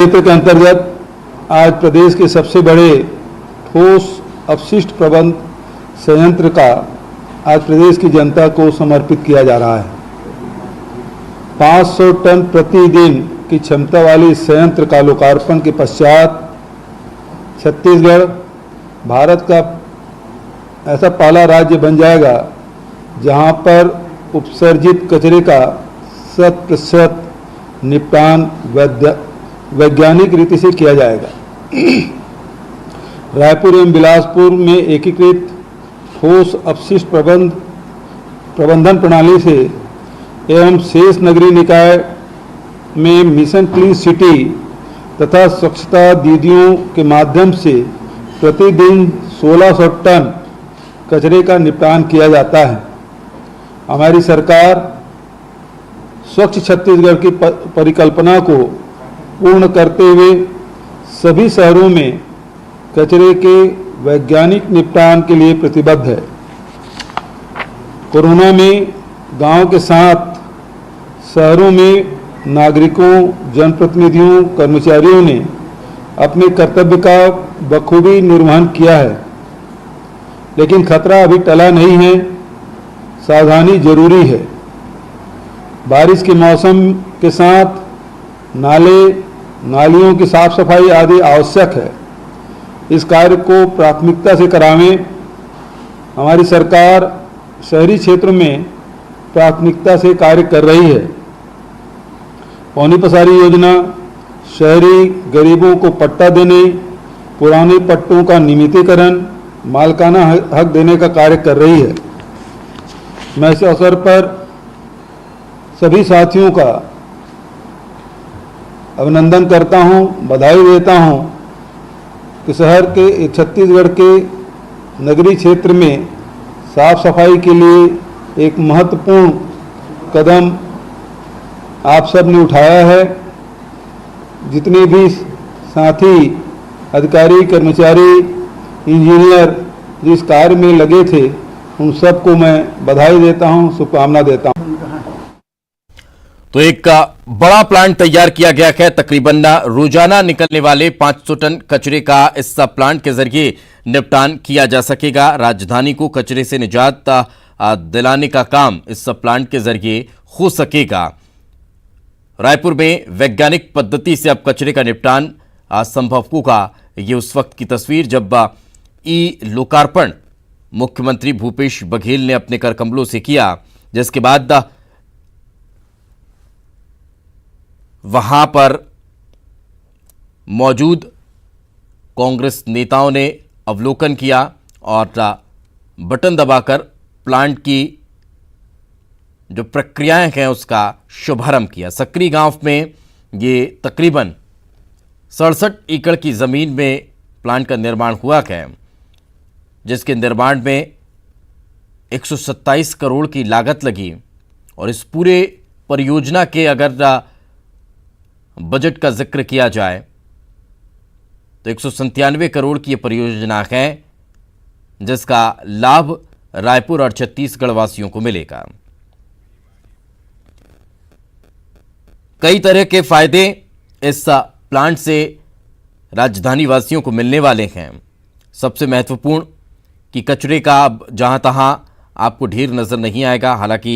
क्षेत्र के अंतर्गत आज प्रदेश के सबसे बड़े ठोस अपशिष्ट प्रबंध संयंत्र का आज प्रदेश की जनता को समर्पित किया जा रहा है। 500 टन प्रतिदिन की क्षमता वाली संयंत्र का लोकार्पण के पश्चात छत्तीसगढ़ भारत का ऐसा पहला राज्य बन जाएगा जहां पर उपसर्जित कचरे का 100% निपटान वैज्ञानिक रीति से किया जाएगा। रायपुर एवं बिलासपुर में एकीकृत ठोस अपशिष्ट प्रबंधन प्रणाली से एवं शेष नगरीय निकाय में मिशन क्लीन सिटी तथा स्वच्छता दीदियों के माध्यम से प्रतिदिन 1600 टन कचरे का निपटान किया जाता है। हमारी सरकार स्वच्छ छत्तीसगढ़ की परिकल्पना को पूर्ण करते हुए सभी शहरों में कचरे के वैज्ञानिक निपटान के लिए प्रतिबद्ध है। कोरोना में गांव के साथ शहरों में नागरिकों, जनप्रतिनिधियों, कर्मचारियों ने अपने कर्तव्य का बखूबी निर्वहन किया है, लेकिन खतरा अभी टला नहीं है। सावधानी जरूरी है। बारिश के मौसम के साथ नाले, नालियों की साफ सफाई आदि आवश्यक है। इस कार्य को प्राथमिकता से करावें। हमारी सरकार शहरी क्षेत्र में प्राथमिकता से कार्य कर रही है। पौनी पसारी योजना शहरी गरीबों को पट्टा देने, पुराने पट्टों का नियमितीकरण, मालिकाना हक देने का कार्य कर रही है। मैं इस अवसर पर सभी साथियों का अभिनंदन करता हूं, बधाई देता हूं कि शहर के छत्तीसगढ़ के नगरीय क्षेत्र में साफ सफाई के लिए एक महत्वपूर्ण कदम आप सब ने उठाया है। जितने भी साथी, अधिकारी, कर्मचारी, इंजीनियर जिस कार्य में लगे थे, उन सबको मैं बधाई देता हूं, शुभकामना देता हूं। तो एक बड़ा प्लांट तैयार किया गया है। तकरीबन रोजाना निकलने वाले 500 टन कचरे का इस प्लांट के जरिए निपटान किया जा सकेगा। राजधानी को कचरे से निजात दिलाने का काम इस प्लांट के जरिए हो सकेगा। रायपुर में वैज्ञानिक पद्धति से अब कचरे का निपटान संभव होगा। ये उस वक्त की तस्वीर जब लोकार्पण मुख्यमंत्री भूपेश बघेल ने अपने कर कमलों से किया, जिसके बाद वहां पर मौजूद कांग्रेस नेताओं ने अवलोकन किया और बटन दबाकर प्लांट की जो प्रक्रियाएं हैं उसका शुभारंभ किया। सक्री गांव में ये तकरीबन 67 एकड़ की जमीन में प्लांट का निर्माण हुआ है, जिसके निर्माण में 127 करोड़ की लागत लगी। और इस पूरे परियोजना के अगर बजट का जिक्र किया जाए तो 197 करोड़ की यह परियोजना है, जिसका लाभ रायपुर और छत्तीसगढ़ वासियों को मिलेगा। कई तरह के फायदे इस प्लांट से राजधानी वासियों को मिलने वाले हैं। सबसे महत्वपूर्ण कि कचरे का अब जहां तहां आपको ढेर नजर नहीं आएगा। हालांकि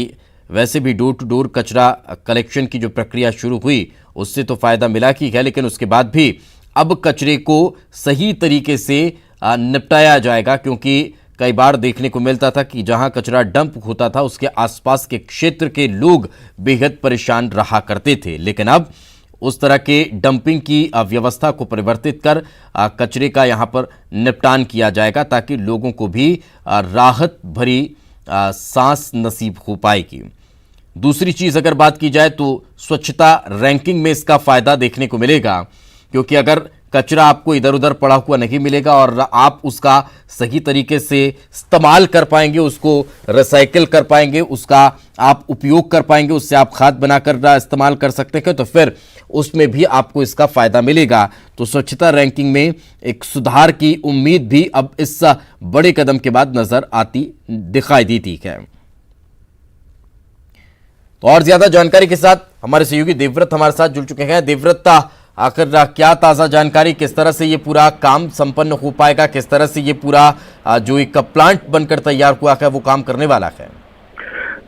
वैसे भी डोर टू डोर कचरा कलेक्शन की जो प्रक्रिया शुरू हुई उससे तो फायदा मिला ही है, लेकिन उसके बाद भी अब कचरे को सही तरीके से निपटाया जाएगा। क्योंकि कई बार देखने को मिलता था कि जहां कचरा डंप होता था उसके आसपास के क्षेत्र के लोग बेहद परेशान रहा करते थे, लेकिन अब उस तरह के डंपिंग की व्यवस्था को परिवर्तित कर कचरे का यहां पर निपटान किया जाएगा, ताकि लोगों को भी राहत भरी सांस नसीब हो पाएगी। दूसरी चीज अगर बात की जाए तो स्वच्छता रैंकिंग में इसका फायदा देखने को मिलेगा, क्योंकि अगर कचरा आपको इधर उधर पड़ा हुआ नहीं मिलेगा और आप उसका सही तरीके से इस्तेमाल कर पाएंगे, उसको रिसाइकिल कर पाएंगे, उसका आप उपयोग कर पाएंगे, उससे आप खाद बनाकर इस्तेमाल कर सकते हैं, तो फिर उसमें भी आपको इसका फायदा मिलेगा। तो स्वच्छता रैंकिंग में एक सुधार की उम्मीद भी अब इस बड़े कदम के बाद नजर आती दिखाई देती है। तो और ज्यादा जानकारी के साथ हमारे सहयोगी देवव्रत हमारे साथ जुड़ चुके हैं। देवव्रत, आखिर क्या ताज़ा जानकारी, किस तरह से ये पूरा काम संपन्न हो पाएगा, किस तरह से ये पूरा जो एक प्लांट बनकर तैयार हुआ है वो काम करने वाला है?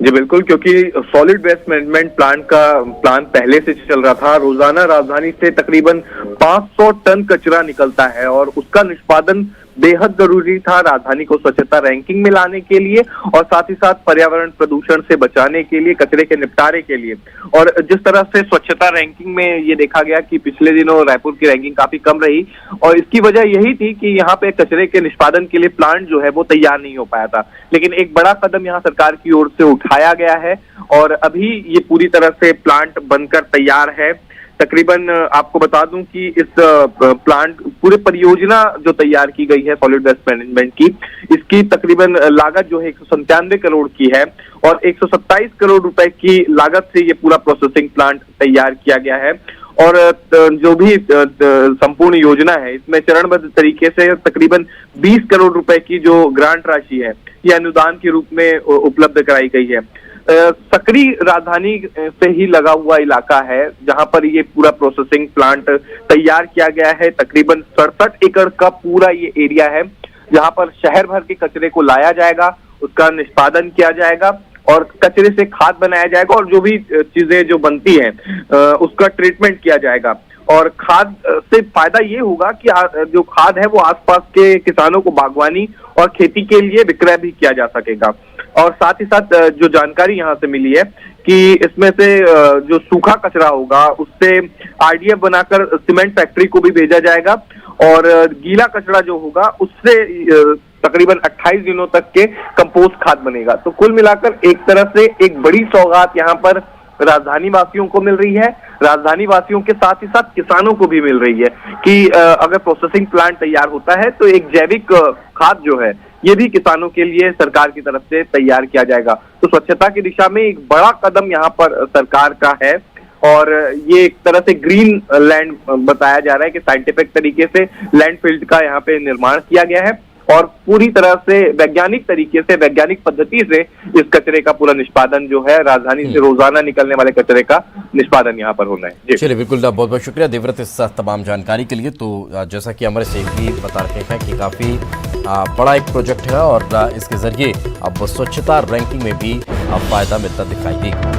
जी बिल्कुल, क्योंकि सॉलिड वेस्ट मैनेजमेंट प्लांट का प्लान पहले से चल रहा था। रोजाना राजधानी से तकरीबन 500 टन कचरा निकलता है और उसका निष्पादन बेहद जरूरी था राजधानी को स्वच्छता रैंकिंग में लाने के लिए और साथ ही साथ पर्यावरण प्रदूषण से बचाने के लिए, कचरे के निपटारे के लिए। और जिस तरह से स्वच्छता रैंकिंग में ये देखा गया कि पिछले दिनों रायपुर की रैंकिंग काफी कम रही और इसकी वजह यही थी कि यहाँ पे कचरे के निष्पादन के लिए प्लांट जो है वो तैयार नहीं हो पाया था। लेकिन एक बड़ा कदम यहाँ सरकार की ओर से उठाया गया है और अभी ये पूरी तरह से प्लांट बनकर तैयार है। तकरीबन आपको बता दूं कि इस प्लांट पूरे परियोजना जो तैयार की गई है सॉलिड वेस्ट मैनेजमेंट की, इसकी तकरीबन लागत जो है 197 करोड़ की है और 127 करोड़ रुपए की लागत से ये पूरा प्रोसेसिंग प्लांट तैयार किया गया है। और जो भी संपूर्ण योजना है इसमें चरणबद्ध तरीके से तकरीबन 20 करोड़ रुपए की जो ग्रांट राशि है ये अनुदान के रूप में उपलब्ध कराई गई है। सकरी राजधानी से ही लगा हुआ इलाका है जहां पर ये पूरा प्रोसेसिंग प्लांट तैयार किया गया है। तकरीबन 67 एकड़ का पूरा ये एरिया है जहां पर शहर भर के कचरे को लाया जाएगा, उसका निष्पादन किया जाएगा और कचरे से खाद बनाया जाएगा और जो भी चीजें जो बनती हैं उसका ट्रीटमेंट किया जाएगा। और खाद से फायदा ये होगा कि जो खाद है वो आसपास के किसानों को बागवानी और खेती के लिए विक्रय भी किया जा सकेगा। और साथ ही साथ जो जानकारी यहाँ से मिली है कि इसमें से जो सूखा कचरा होगा उससे आरडीएफ बनाकर सीमेंट फैक्ट्री को भी भेजा जाएगा और गीला कचरा जो होगा उससे तकरीबन 28 दिनों तक के कंपोस्ट खाद बनेगा। तो कुल मिलाकर एक तरह से एक बड़ी सौगात यहाँ पर राजधानी वासियों को मिल रही है, राजधानी वासियों के साथ ही साथ किसानों को भी मिल रही है कि अगर प्रोसेसिंग प्लांट तैयार होता है तो एक जैविक खाद जो है ये भी किसानों के लिए सरकार की तरफ से तैयार किया जाएगा। तो स्वच्छता की दिशा में एक बड़ा कदम यहाँ पर सरकार का है और ये एक तरह से ग्रीन लैंड बताया जा रहा है कि साइंटिफिक तरीके से लैंडफिल का यहाँ पे निर्माण किया गया है और पूरी तरह से वैज्ञानिक तरीके से, वैज्ञानिक पद्धति से इस कचरे का पूरा निष्पादन जो है राजधानी से रोजाना निकलने वाले कचरे का निष्पादन यहाँ पर होना है। चलिए बिल्कुल, बहुत बहुत शुक्रिया देवव्रत इस तमाम जानकारी के लिए। तो जैसा कि अमर सिंह भी बता रहे हैं कि काफी बड़ा एक प्रोजेक्ट है और इसके जरिए अब स्वच्छता रैंकिंग में भी अब फायदा मिलता दिखाई देगा।